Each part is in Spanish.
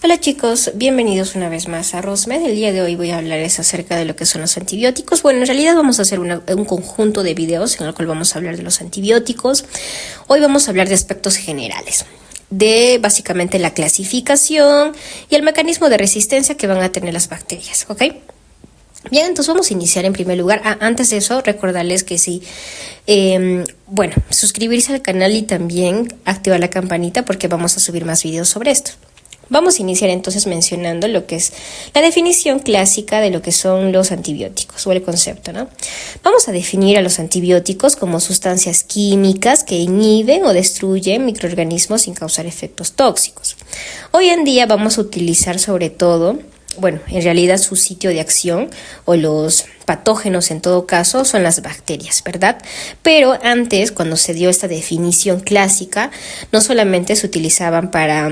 Hola chicos, bienvenidos una vez más a Rosmed. El día de hoy voy a hablarles acerca de lo que son los antibióticos. Bueno, en realidad vamos a hacer un conjunto de videos en el cual vamos a hablar de los antibióticos. Hoy vamos a hablar de aspectos generales, de básicamente la clasificación y el mecanismo de resistencia que van a tener las bacterias, ¿ok? Bien, entonces vamos a iniciar en primer lugar. Antes de eso, recordarles que sí, suscribirse al canal y también activar la campanita porque vamos a subir más videos sobre esto. Vamos a iniciar entonces mencionando lo que es la definición clásica de lo que son los antibióticos o el concepto, ¿no? Vamos a definir a los antibióticos como sustancias químicas que inhiben o destruyen microorganismos sin causar efectos tóxicos. Hoy en día vamos a utilizar sobre todo, en realidad su sitio de acción o los patógenos en todo caso son las bacterias, ¿verdad? Pero antes, cuando se dio esta definición clásica, no solamente se utilizaban para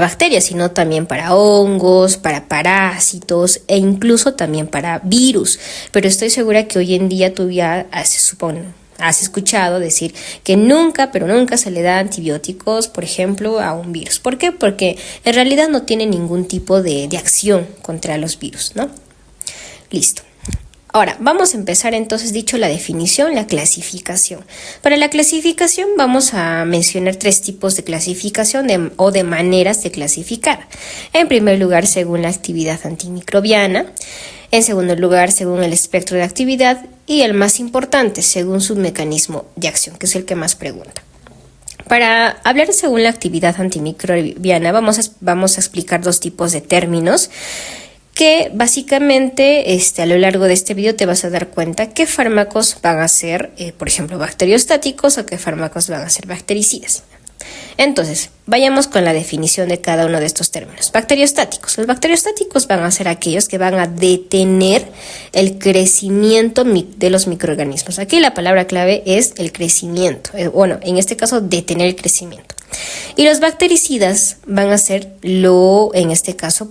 bacterias, sino también para hongos, para parásitos e incluso también para virus. Pero estoy segura que hoy en día tú ya has escuchado decir que nunca se le da antibióticos, por ejemplo, a un virus. ¿Por qué? Porque en realidad no tiene ningún tipo de acción contra los virus, ¿no? Listo. Ahora, vamos a empezar entonces, dicho la definición, la clasificación. Para la clasificación vamos a mencionar 3 tipos de clasificación o de maneras de clasificar. En primer lugar, según la actividad antimicrobiana. En segundo lugar, según el espectro de actividad. Y el más importante, según su mecanismo de acción, que es el que más pregunta. Para hablar según la actividad antimicrobiana, vamos a explicar 2 tipos de términos que básicamente a lo largo de este video te vas a dar cuenta qué fármacos van a ser, por ejemplo, bacteriostáticos o qué fármacos van a ser bactericidas. Entonces, vayamos con la definición de cada uno de estos términos. Bacteriostáticos. Los bacteriostáticos van a ser aquellos que van a detener el crecimiento de los microorganismos. Aquí la palabra clave es el crecimiento. En este caso, detener el crecimiento. Y los bactericidas van a ser en este caso,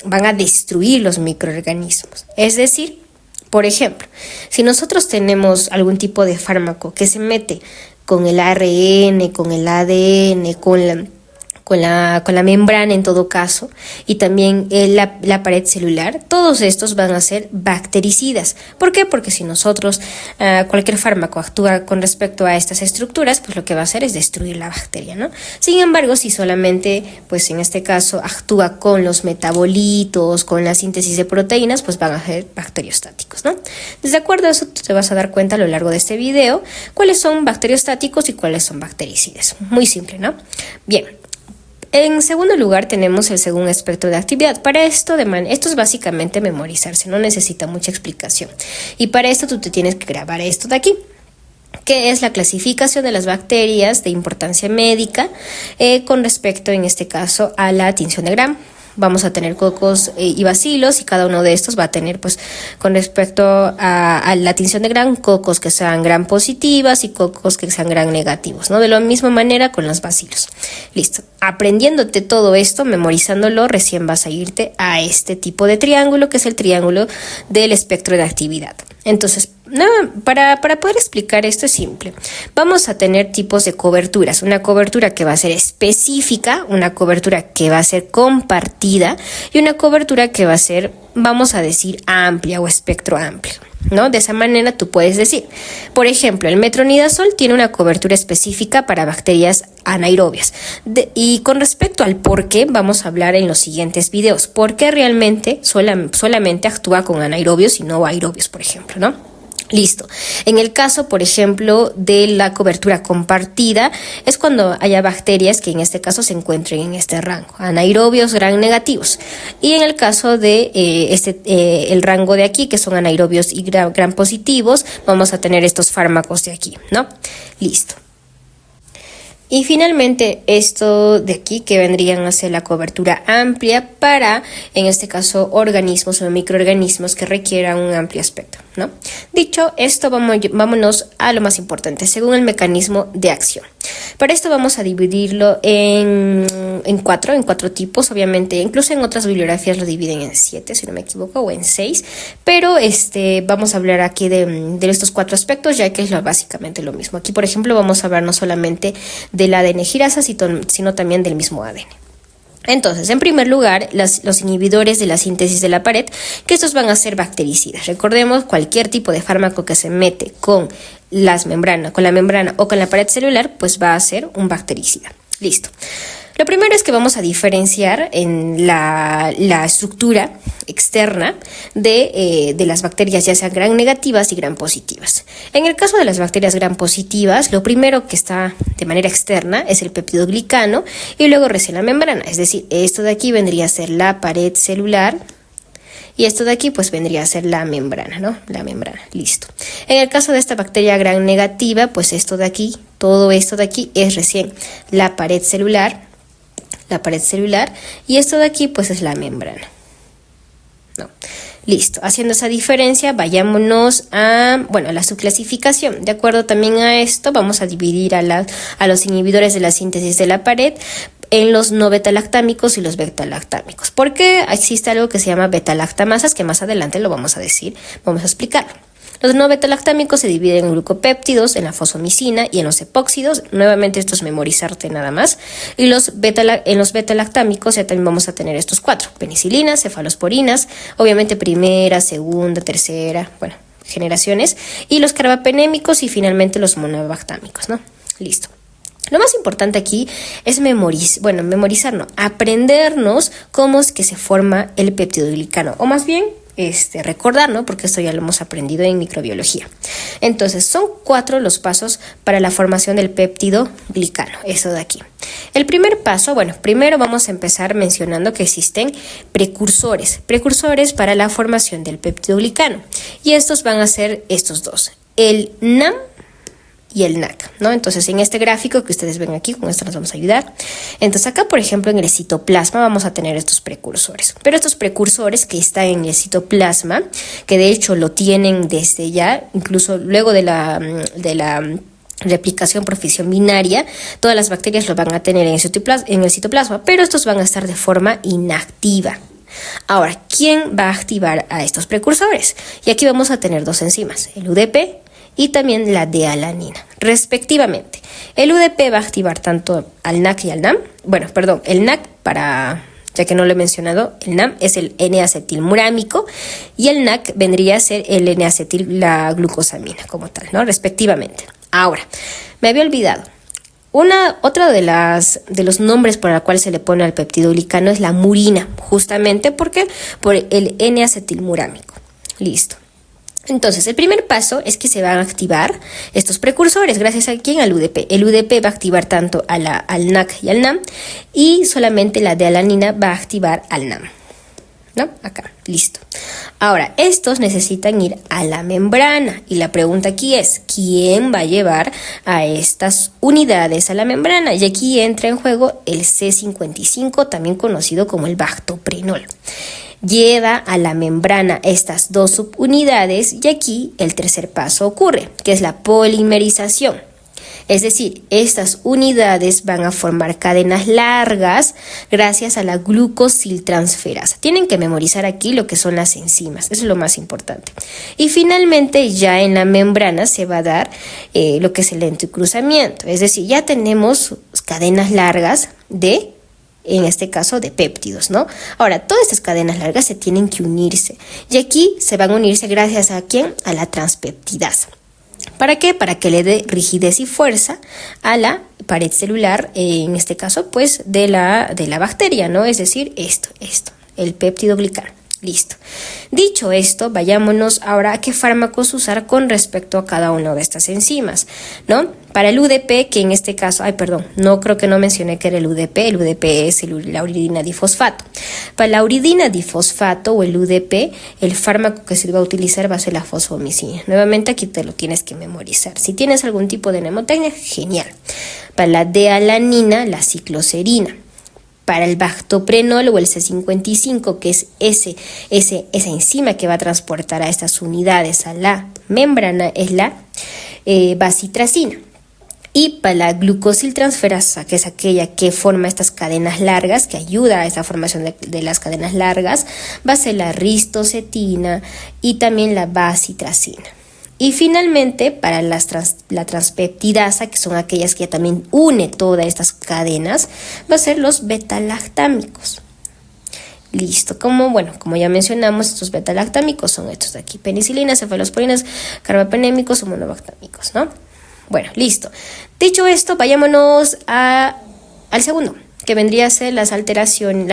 van a destruir los microorganismos. Es decir, por ejemplo, si nosotros tenemos algún tipo de fármaco que se mete con el ARN, con el ADN, con la membrana en todo caso, y también la pared celular, todos estos van a ser bactericidas. ¿Por qué? Porque si nosotros, cualquier fármaco actúa con respecto a estas estructuras, pues lo que va a hacer es destruir la bacteria, ¿no? Sin embargo, si solamente, en este caso, actúa con los metabolitos, con la síntesis de proteínas, pues van a ser bacteriostáticos, ¿no? De acuerdo a eso, tú te vas a dar cuenta a lo largo de este video cuáles son bacteriostáticos y cuáles son bactericidas. Muy simple, ¿no? Bien. En segundo lugar tenemos el según espectro de actividad. Para esto es básicamente memorizarse, no necesita mucha explicación. Y para esto tú te tienes que grabar esto de aquí, que es la clasificación de las bacterias de importancia médica con respecto, en este caso, a la tinción de Gram. Vamos a tener cocos y bacilos y cada uno de estos va a tener, con respecto a la tinción de Gram, cocos que sean Gram positivas y cocos que sean Gram negativos, ¿no? De la misma manera con los bacilos. Listo. Aprendiéndote todo esto, memorizándolo, recién vas a irte a este tipo de triángulo, que es el triángulo del espectro de actividad. Entonces, para poder explicar esto es simple. Vamos a tener tipos de coberturas. Una cobertura que va a ser específica, una cobertura que va a ser compartida y una cobertura que va a ser, vamos a decir, amplia o espectro amplio, ¿no? De esa manera tú puedes decir, por ejemplo, el metronidazol tiene una cobertura específica para bacterias anaerobias. Y con respecto al por qué, vamos a hablar en los siguientes videos. ¿Por qué realmente solamente actúa con anaerobios y no aerobios, por ejemplo, ¿no? Listo. En el caso, por ejemplo, de la cobertura compartida, es cuando haya bacterias que en este caso se encuentren en este rango, anaerobios Gram negativos. Y en el caso de el rango de aquí, que son anaerobios y Gram positivos, vamos a tener estos fármacos de aquí, ¿no? Listo. Y finalmente esto de aquí que vendrían a ser la cobertura amplia para, en este caso, organismos o microorganismos que requieran un amplio espectro, ¿no? Dicho esto, vámonos a lo más importante, según el mecanismo de acción. Para esto vamos a dividirlo en cuatro tipos, obviamente, incluso en otras bibliografías lo dividen en 7, si no me equivoco, o en 6, pero vamos a hablar aquí de estos 4 aspectos, ya que es básicamente lo mismo. Aquí, por ejemplo, vamos a hablar no solamente del ADN girasa, sino también del mismo ADN. Entonces, en primer lugar, los inhibidores de la síntesis de la pared, que estos van a ser bactericidas. Recordemos, cualquier tipo de fármaco que se mete con la membrana o con la pared celular, pues va a ser un bactericida. Listo. Lo primero es que vamos a diferenciar en la estructura externa de las bacterias, ya sean gram negativas y gram positivas. En el caso de las bacterias gram positivas, lo primero que está de manera externa es el peptidoglicano y luego recién la membrana. Es decir, esto de aquí vendría a ser la pared celular y esto de aquí pues vendría a ser la membrana, ¿no? La membrana, listo. En el caso de esta bacteria gram negativa, pues esto de aquí, todo esto de aquí es recién la pared celular y esto de aquí pues es la membrana. No. Listo, haciendo esa diferencia, vayámonos a la subclasificación. De acuerdo también a esto, vamos a dividir a los inhibidores de la síntesis de la pared en los no betalactámicos y los betalactámicos. Porque existe algo que se llama betalactamasas, que más adelante lo vamos a explicarlo. Los no betalactámicos se dividen en glucopéptidos, en la fosfomicina y en los epóxidos. Nuevamente esto es memorizarte nada más. Y en los betalactámicos ya también vamos a tener estos 4. Penicilinas, cefalosporinas, obviamente primera, segunda, tercera, generaciones. Y los carbapenémicos y finalmente los monobactámicos, ¿no? Listo. Lo más importante aquí es aprendernos cómo es que se forma el peptidoglicano, o más bien recordar, ¿no? Porque esto ya lo hemos aprendido en microbiología. Entonces, son 4 los pasos para la formación del peptidoglicano, eso de aquí. El primer paso, primero vamos a empezar mencionando que existen precursores para la formación del peptidoglicano. Y estos van a ser estos dos, el NAM y el NAC, ¿no? Entonces, en este gráfico que ustedes ven aquí, con esto nos vamos a ayudar. Entonces, acá, por ejemplo, en el citoplasma vamos a tener estos precursores. Pero estos precursores que están en el citoplasma, que de hecho lo tienen desde ya, incluso luego de la replicación por fisión binaria, todas las bacterias lo van a tener en el citoplasma, pero estos van a estar de forma inactiva. Ahora, ¿quién va a activar a estos precursores? Y aquí vamos a tener 2 enzimas, el UDP y también la D-alanina, respectivamente. El UDP va a activar tanto al NAC y al NAM. El NAC, ya que no lo he mencionado, el NAM es el N-acetilmurámico y el NAC vendría a ser el N-acetil, glucosamina como tal, ¿no? Respectivamente. Ahora, me había olvidado. Otra de los nombres por el cual se le pone al peptidoglicano es la murina, justamente porque por el N-acetilmurámico. Listo. Entonces, el primer paso es que se van a activar estos precursores, gracias a quién, al UDP. El UDP va a activar tanto al NAC y al NAM, y solamente la D-alanina va a activar al NAM, ¿no? Acá, listo. Ahora, estos necesitan ir a la membrana, y la pregunta aquí es, ¿quién va a llevar a estas unidades a la membrana? Y aquí entra en juego el C55, también conocido como el bactoprenol. Lleva a la membrana estas 2 subunidades y aquí el tercer paso ocurre, que es la polimerización. Es decir, estas unidades van a formar cadenas largas gracias a la glucosiltransferasa. Tienen que memorizar aquí lo que son las enzimas, eso es lo más importante. Y finalmente ya en la membrana se va a dar lo que es el entrecruzamiento, es decir, ya tenemos cadenas largas en este caso de péptidos, ¿no? Ahora, todas estas cadenas largas se tienen que unirse. Y aquí se van a unirse gracias a ¿quién? A la transpeptidasa. ¿Para qué? Para que le dé rigidez y fuerza a la pared celular, en este caso, pues, de la bacteria, ¿no? Es decir, esto, el peptidoglicano. Listo. Dicho esto, vayámonos ahora a qué fármacos usar con respecto a cada una de estas enzimas, ¿no? Para el UDP, que en este caso, creo que no mencioné que era el UDP es la uridina difosfato. Para la uridina difosfato o el UDP, el fármaco que se va a utilizar va a ser la fosfomicina. Nuevamente aquí te lo tienes que memorizar. Si tienes algún tipo de mnemotecnia, genial. Para la D-alanina, la cicloserina. Para el bactoprenol o el C55, que es esa enzima que va a transportar a estas unidades a la membrana, es la bacitracina. Y para la glucosiltransferasa, que es aquella que forma estas cadenas largas, que ayuda a esta formación de las cadenas largas, va a ser la ristocetina y también la bacitracina. Y finalmente, para la transpeptidasa, que son aquellas que también une todas estas cadenas, va a ser los beta-lactámicos. Listo, como ya mencionamos, estos beta-lactámicos son estos de aquí: penicilinas, cefalosporinas, carbapenémicos o monobactámicos, ¿no? Bueno, listo. Dicho esto, vayámonos al segundo, que vendría a ser la alteración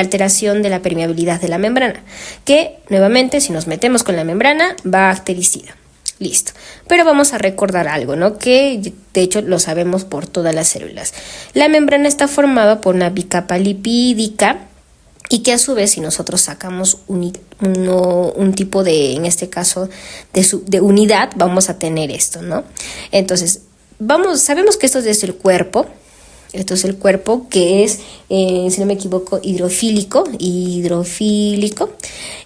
de la permeabilidad de la membrana, que nuevamente, si nos metemos con la membrana, bactericida. Listo. Pero vamos a recordar algo, ¿no? Que de hecho lo sabemos por todas las células. La membrana está formada por una bicapa lipídica, y que a su vez, si nosotros sacamos un tipo de, en este caso, de unidad, vamos a tener esto, ¿no? Entonces, sabemos que esto es el cuerpo. Esto es el cuerpo, que es, si no me equivoco, hidrofílico,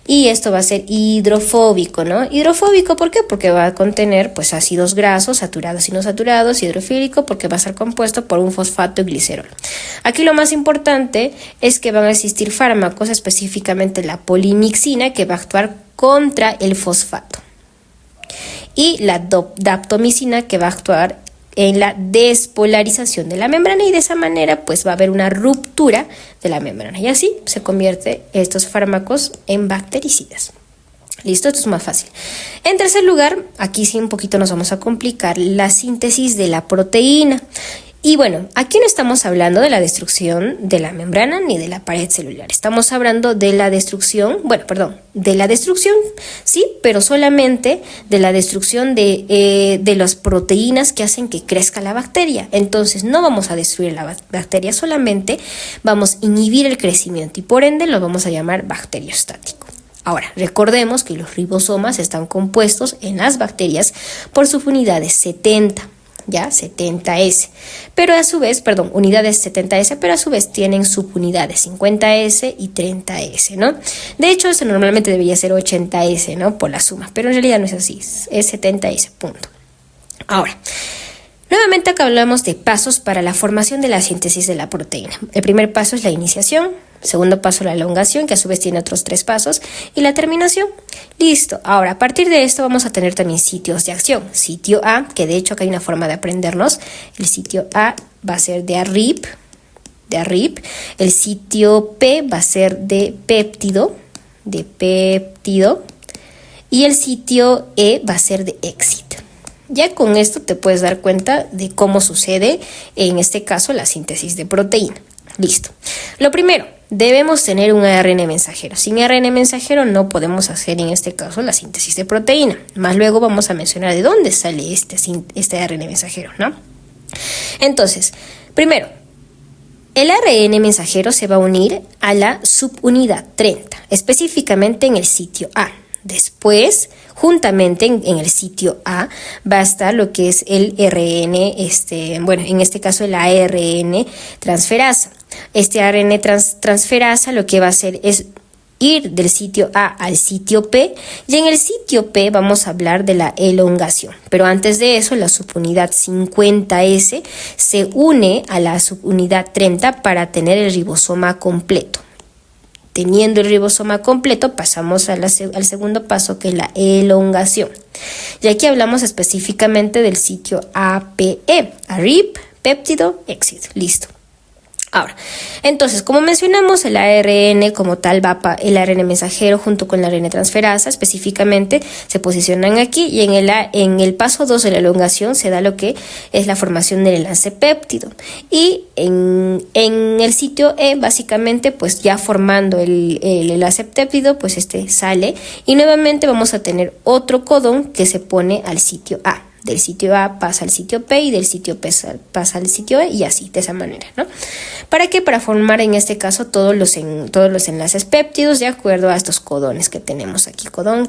y esto va a ser hidrofóbico, ¿no? Hidrofóbico, ¿por qué? Porque va a contener, pues, ácidos grasos, saturados y no saturados. Hidrofílico porque va a estar compuesto por un fosfato y glicerol. Aquí lo más importante es que van a existir fármacos, específicamente la polimixina, que va a actuar contra el fosfato, y la daptomicina, que va a actuar en la despolarización de la membrana, y de esa manera pues va a haber una ruptura de la membrana, y así se convierte estos fármacos en bactericidas. Listo, esto es más fácil. En tercer lugar, aquí sí un poquito nos vamos a complicar, la síntesis de la proteína. Y bueno, aquí no estamos hablando de la destrucción de la membrana ni de la pared celular. Estamos hablando de la destrucción, sí, pero solamente de la destrucción de las proteínas que hacen que crezca la bacteria. Entonces no vamos a destruir la bacteria, solamente vamos a inhibir el crecimiento, y por ende lo vamos a llamar bacteriostático. Ahora, recordemos que los ribosomas están compuestos en las bacterias por subunidades 70. Ya, 70S, pero a su vez, unidades 70S, pero a su vez tienen subunidades 50S y 30S, ¿no? De hecho, eso normalmente debería ser 80S, ¿no? Por la suma, pero en realidad no es así, es 70S, punto. Ahora, nuevamente acá hablamos de pasos para la formación de la síntesis de la proteína. El primer paso es la iniciación, el segundo paso la elongación, que a su vez tiene otros 3 pasos, y la terminación. Listo. Ahora, a partir de esto vamos a tener también sitios de acción. Sitio A, que de hecho acá hay una forma de aprendernos. El sitio A va a ser de ARIP. El sitio P va a ser de péptido. Y el sitio E va a ser de éxito. Ya con esto te puedes dar cuenta de cómo sucede, en este caso, la síntesis de proteína. Listo. Lo primero, debemos tener un ARN mensajero. Sin ARN mensajero no podemos hacer, en este caso, la síntesis de proteína. Más luego vamos a mencionar de dónde sale este ARN mensajero, ¿no? Entonces, primero, el ARN mensajero se va a unir a la subunidad 30, específicamente en el sitio A. Después, juntamente en el sitio A, va a estar lo que es el RN, en este caso el ARN transferasa. Este ARN transferasa lo que va a hacer es ir del sitio A al sitio P, y en el sitio P vamos a hablar de la elongación. Pero antes de eso, la subunidad 50S se une a la subunidad 30 para tener el ribosoma completo. Teniendo el ribosoma completo, pasamos al segundo paso, que es la elongación. Y aquí hablamos específicamente del sitio APE, ARIP, péptido, éxito. Listo. Ahora, entonces, como mencionamos, el ARN como tal el ARN mensajero junto con la ARN transferasa específicamente se posicionan aquí, y en el paso 2 de la elongación se da lo que es la formación del enlace péptido, y en el sitio E, básicamente, pues ya formando el enlace péptido, pues sale, y nuevamente vamos a tener otro codón que se pone al sitio A. Del sitio A pasa al sitio P, y del sitio P pasa al sitio E, y así, de esa manera, ¿no? ¿Para qué? Para formar, en este caso, todos los enlaces péptidos de acuerdo a estos codones que tenemos aquí. Codón.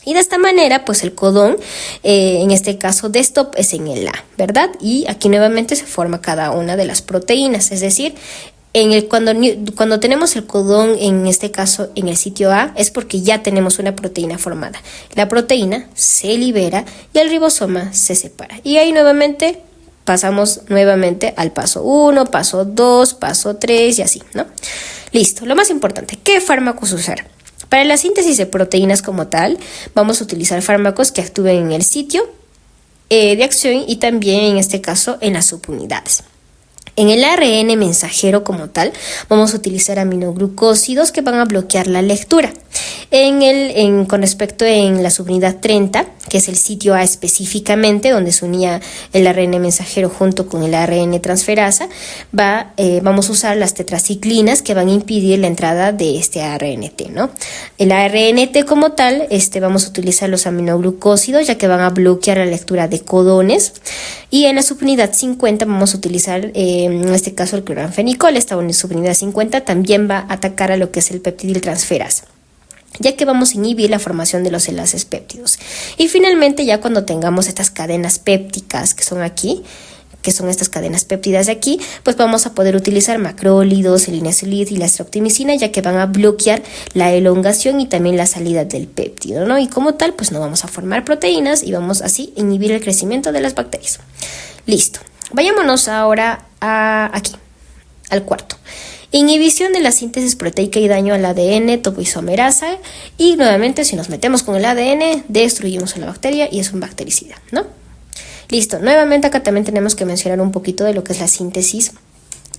Y de esta manera, pues el codón, en este caso de stop, es en el A, ¿verdad? Y aquí nuevamente se forma cada una de las proteínas, es decir, cuando tenemos el codón, en este caso en el sitio A, es porque ya tenemos una proteína formada. La proteína se libera y el ribosoma se separa. Y ahí nuevamente pasamos nuevamente al paso 1, paso 2, paso 3 y así, ¿no? Listo. Lo más importante, ¿qué fármacos usar? Para la síntesis de proteínas como tal, vamos a utilizar fármacos que actúen en el sitio de acción y también en este caso en las subunidades. En el ARN mensajero como tal, vamos a utilizar aminoglucósidos que van a bloquear la lectura. Con respecto en la subunidad 30, que es el sitio A específicamente, donde se unía el ARN mensajero junto con el ARN transferasa, vamos a usar las tetraciclinas que van a impedir la entrada de este ARNT, ¿no? El ARNT como tal, vamos a utilizar los aminoglucósidos, ya que van a bloquear la lectura de codones. Y en la subunidad 50 vamos a utilizar, en este caso, el cloranfenicol. Esta subunidad 50 también va a atacar a lo que es el peptidiltransferasa, ya que vamos a inhibir la formación de los enlaces péptidos. Y finalmente, ya cuando tengamos estas cadenas pépticas que son aquí, que son estas cadenas péptidas de aquí, pues vamos a poder utilizar macrólidos, el inesulid y la streptomicina, ya que van a bloquear la elongación y también la salida del péptido, ¿no? Y como tal, pues no vamos a formar proteínas y vamos así a inhibir el crecimiento de las bacterias. Listo. Vayámonos ahora aquí, al cuarto. Inhibición de la síntesis proteica y daño al ADN topoisomerasa. Y nuevamente, si nos metemos con el ADN, destruimos a la bacteria y es un bactericida, ¿no? Listo. Nuevamente acá también tenemos que mencionar un poquito de lo que es la síntesis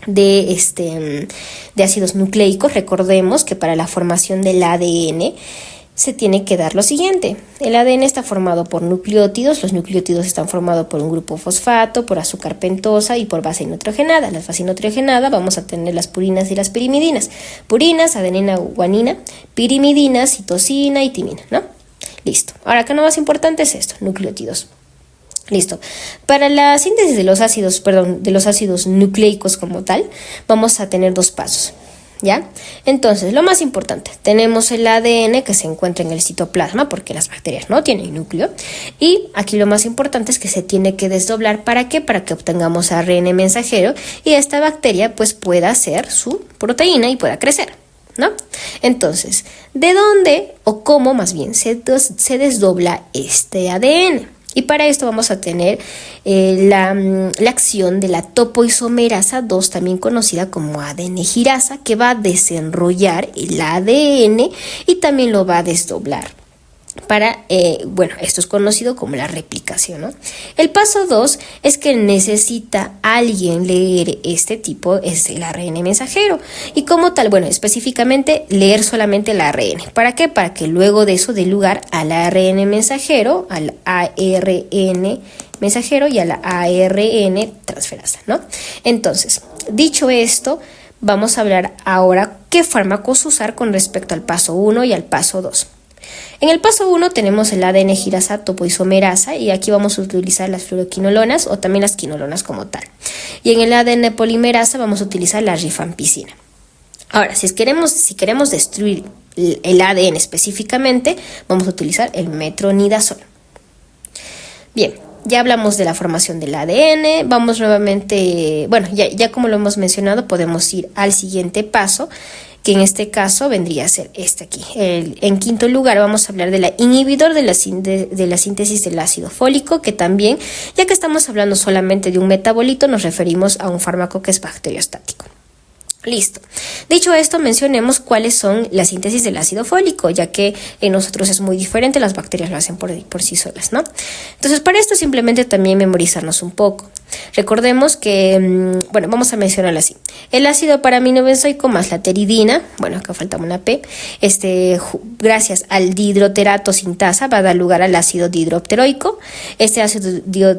de ácidos nucleicos. Recordemos que para la formación del ADN se tiene que dar lo siguiente. El ADN está formado por nucleótidos. Los nucleótidos están formados por un grupo fosfato, por azúcar pentosa y por base nitrogenada. La base nitrogenada vamos a tener las purinas y las pirimidinas. Purinas, adenina, guanina, pirimidinas, citosina y timina, ¿no? Listo. Ahora, acá lo más importante es esto, nucleótidos. Listo. Para la síntesis de los ácidos nucleicos como tal, vamos a tener dos pasos, ¿ya? Entonces, lo más importante, tenemos el ADN que se encuentra en el citoplasma, porque las bacterias no tienen núcleo, y aquí lo más importante es que se tiene que desdoblar. ¿Para qué? Para que obtengamos ARN mensajero y esta bacteria pues pueda hacer su proteína y pueda crecer, ¿no? Entonces, ¿de dónde o cómo más bien se desdobla este ADN? Y para esto vamos a tener la acción de la topoisomerasa 2, también conocida como ADN girasa, que va a desenrollar el ADN y también lo va a desdoblar. Esto es conocido como la replicación, ¿no? El paso 2 es que necesita alguien leer es el ARN mensajero. Y como tal, específicamente leer solamente el ARN. ¿Para qué? Para que luego de eso dé lugar al ARN mensajero, al ARN mensajero y a la ARN transferasa, ¿no? Entonces, dicho esto, vamos a hablar ahora qué fármacos usar con respecto al paso 1 y al paso 2. En el paso 1 tenemos el ADN girasa topoisomerasa y aquí vamos a utilizar las fluoroquinolonas o también las quinolonas como tal. Y en el ADN polimerasa vamos a utilizar la rifampicina. Ahora, si queremos destruir el ADN específicamente, vamos a utilizar el metronidazol. Bien, ya hablamos de la formación del ADN, vamos nuevamente, ya como lo hemos mencionado, podemos ir al siguiente paso, que en este caso vendría a ser este aquí. En quinto lugar vamos a hablar del inhibidor de la síntesis del ácido fólico, que también, ya que estamos hablando solamente de un metabolito, nos referimos a un fármaco que es bacteriostático. Listo. Dicho esto, mencionemos cuáles son las síntesis del ácido fólico, ya que en nosotros es muy diferente, las bacterias lo hacen por sí solas, ¿no? Entonces, para esto simplemente también memorizarnos un poco. Recordemos que, vamos a mencionarlo así. El ácido paraminobenzoico más la teridina, acá falta una P, gracias al dihidroterato sintasa va a dar lugar al ácido dihidropteroico. Este ácido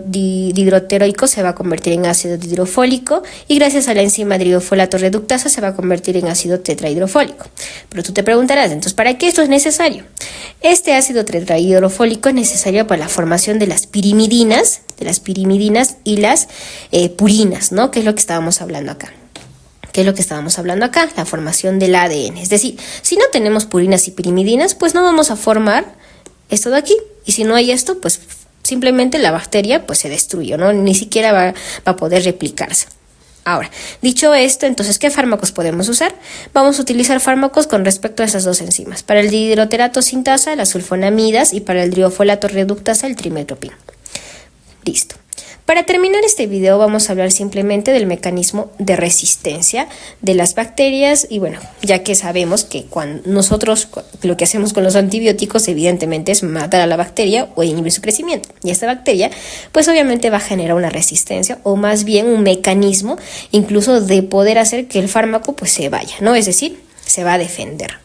dihidropteroico se va a convertir en ácido dihidrofólico y gracias a la enzima dihidrofolato reductasa se va a convertir en ácido tetrahidrofólico. Pero tú te preguntarás, entonces, ¿para qué esto es necesario? Este ácido tetrahidrofólico es necesario para la formación de las pirimidinas y las purinas, ¿no? Que es lo que estábamos hablando acá. La formación del ADN. Es decir, si no tenemos purinas y pirimidinas, pues no vamos a formar esto de aquí. Y si no hay esto, pues simplemente la bacteria pues se destruye, ¿no? Ni siquiera va a poder replicarse. Ahora, dicho esto, entonces, ¿qué fármacos podemos usar? Vamos a utilizar fármacos con respecto a esas dos enzimas. Para el dihidroterato sintasa, las sulfonamidas, y para el driofolato reductasa, el trimetopin. Listo. Para terminar este video vamos a hablar simplemente del mecanismo de resistencia de las bacterias y bueno, ya que sabemos que cuando nosotros lo que hacemos con los antibióticos evidentemente es matar a la bacteria o inhibir su crecimiento y esta bacteria pues obviamente va a generar una resistencia o más bien un mecanismo incluso de poder hacer que el fármaco pues se vaya, ¿no? Es decir, se va a defender.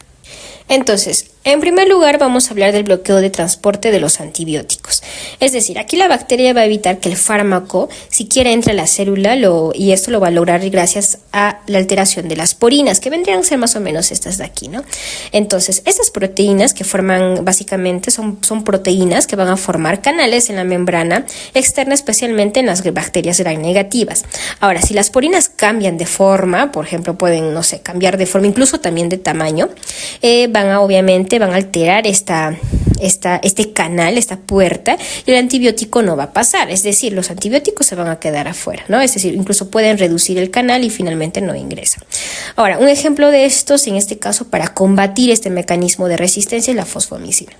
Entonces, en primer lugar vamos a hablar del bloqueo de transporte de los antibióticos. Es decir, aquí la bacteria va a evitar que el fármaco siquiera entre a la célula y esto lo va a lograr gracias a la alteración de las porinas, que vendrían a ser más o menos estas de aquí, ¿no? Entonces, estas proteínas que forman básicamente son proteínas que van a formar canales en la membrana externa, especialmente en las bacterias gram negativas. Ahora, si las porinas cambian de forma, por ejemplo, pueden, no sé, cambiar de forma, incluso también de tamaño, van a alterar este canal, esta puerta, y el antibiótico no va a pasar. Es decir, los antibióticos se van a quedar afuera, ¿no? Es decir, incluso pueden reducir el canal y finalmente no ingresan. Ahora, un ejemplo de estos, en este caso, para combatir este mecanismo de resistencia es la fosfomicina.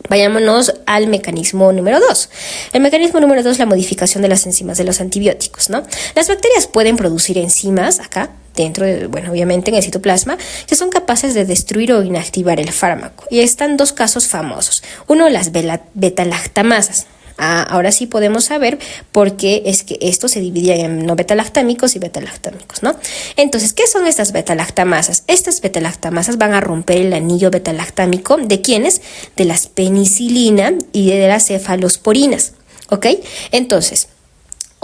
Vayámonos al mecanismo número 2. El mecanismo número 2 es la modificación de las enzimas de los antibióticos, ¿no? Las bacterias pueden producir enzimas acá dentro de, bueno, obviamente en el citoplasma, que son capaces de destruir o inactivar el fármaco. Y están dos casos famosos. Uno, las beta-lactamasas. Ahora sí podemos saber por qué es que esto se dividía en no beta-lactámicos y beta-lactámicos, ¿no? Entonces, ¿qué son estas beta-lactamasas? Estas beta-lactamasas van a romper el anillo beta-lactámico ¿de quiénes? De las penicilina y de las cefalosporinas, ¿ok? Entonces,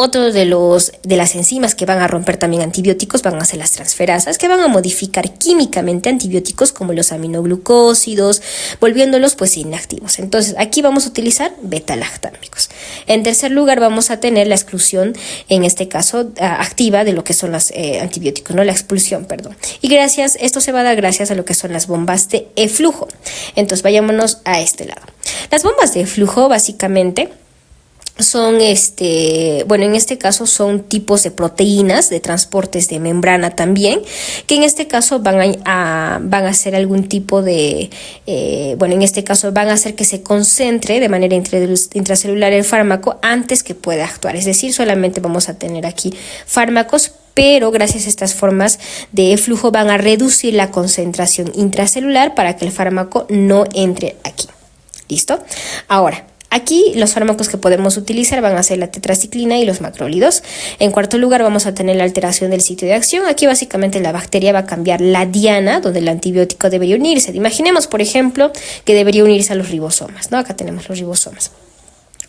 otro de las enzimas que van a romper también antibióticos van a ser las transferasas, que van a modificar químicamente antibióticos como los aminoglucósidos, volviéndolos pues inactivos. Entonces aquí vamos a utilizar beta-lactámicos. En tercer lugar vamos a tener la exclusión, en este caso activa de lo que son los antibióticos, no la expulsión, perdón. Y esto se va a dar gracias a lo que son las bombas de eflujo. Entonces vayámonos a este lado. Las bombas de eflujo básicamente son bueno, en este caso son tipos de proteínas de transportes de membrana también, que en este caso van a hacer algún tipo de, bueno, en este caso van a hacer que se concentre de manera intracelular el fármaco antes que pueda actuar. Es decir, solamente vamos a tener aquí fármacos, pero gracias a estas formas de flujo van a reducir la concentración intracelular para que el fármaco no entre aquí. ¿Listo? Ahora, aquí los fármacos que podemos utilizar van a ser la tetraciclina y los macrólidos. En cuarto lugar vamos a tener la alteración del sitio de acción. Aquí básicamente la bacteria va a cambiar la diana donde el antibiótico debería unirse. Imaginemos, por ejemplo, que debería unirse a los ribosomas, ¿no? Acá tenemos los ribosomas.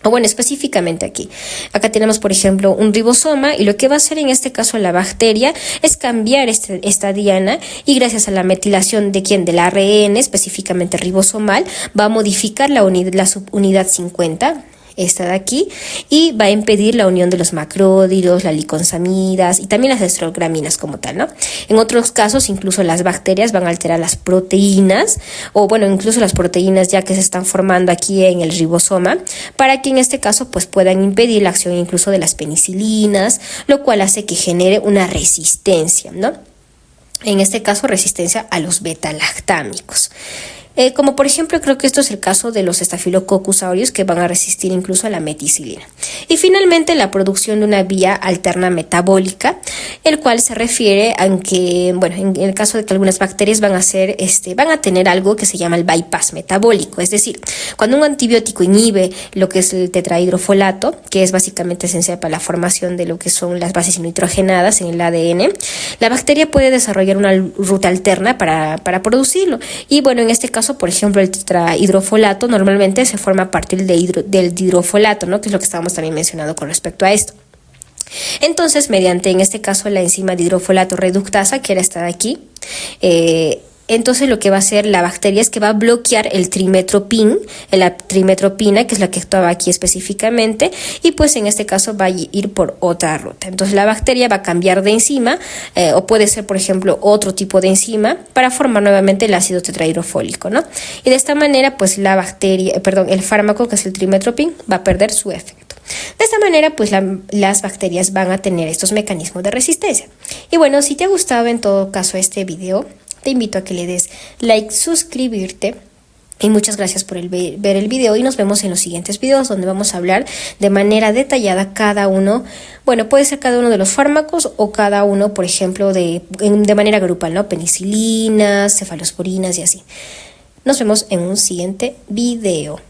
O bueno, específicamente aquí. Acá tenemos, por ejemplo, un ribosoma y lo que va a hacer en este caso la bacteria es cambiar esta diana y gracias a la metilación del ARN, específicamente ribosomal, va a modificar la subunidad 50, esta de aquí, y va a impedir la unión de los macrólidos, las licosamidas y también las estrograminas como tal, ¿no? En otros casos, incluso las bacterias van a alterar las proteínas, o bueno, incluso las proteínas ya que se están formando aquí en el ribosoma, para que en este caso pues puedan impedir la acción incluso de las penicilinas, lo cual hace que genere una resistencia, ¿no? En este caso, resistencia a los beta-lactámicos. Como por ejemplo, creo que esto es el caso de los Staphylococcus aureus, que van a resistir incluso a la meticilina. Y finalmente la producción de una vía alterna metabólica, el cual se refiere a que, bueno, en el caso de que algunas bacterias van a tener algo que se llama el bypass metabólico, es decir, cuando un antibiótico inhibe lo que es el tetrahidrofolato, que es básicamente esencial para la formación de lo que son las bases nitrogenadas en el ADN, la bacteria puede desarrollar una ruta alterna para producirlo. Y bueno, en este caso, por ejemplo, el tetrahidrofolato normalmente se forma a partir del dihidrofolato, ¿no? Que es lo que estábamos también mencionando con respecto a esto. Entonces, mediante, en este caso, la enzima dihidrofolato reductasa, que era esta de aquí, entonces lo que va a hacer la bacteria es que va a bloquear el trimetropin, la trimetropina, que es la que actuaba aquí específicamente, y pues en este caso va a ir por otra ruta. Entonces la bacteria va a cambiar de enzima, o puede ser, por ejemplo, otro tipo de enzima, para formar nuevamente el ácido tetrahidrofólico, ¿no? Y de esta manera, pues el fármaco, que es el trimetropin, va a perder su efecto. De esta manera, pues las bacterias van a tener estos mecanismos de resistencia. Y bueno, si te ha gustado en todo caso este video, te invito a que le des like, suscribirte Y muchas gracias por ver el video y nos vemos en los siguientes videos donde vamos a hablar de manera detallada cada uno. Bueno, puede ser cada uno de los fármacos o cada uno, por ejemplo, de manera grupal, ¿no? Penicilinas, cefalosporinas y así. Nos vemos en un siguiente video.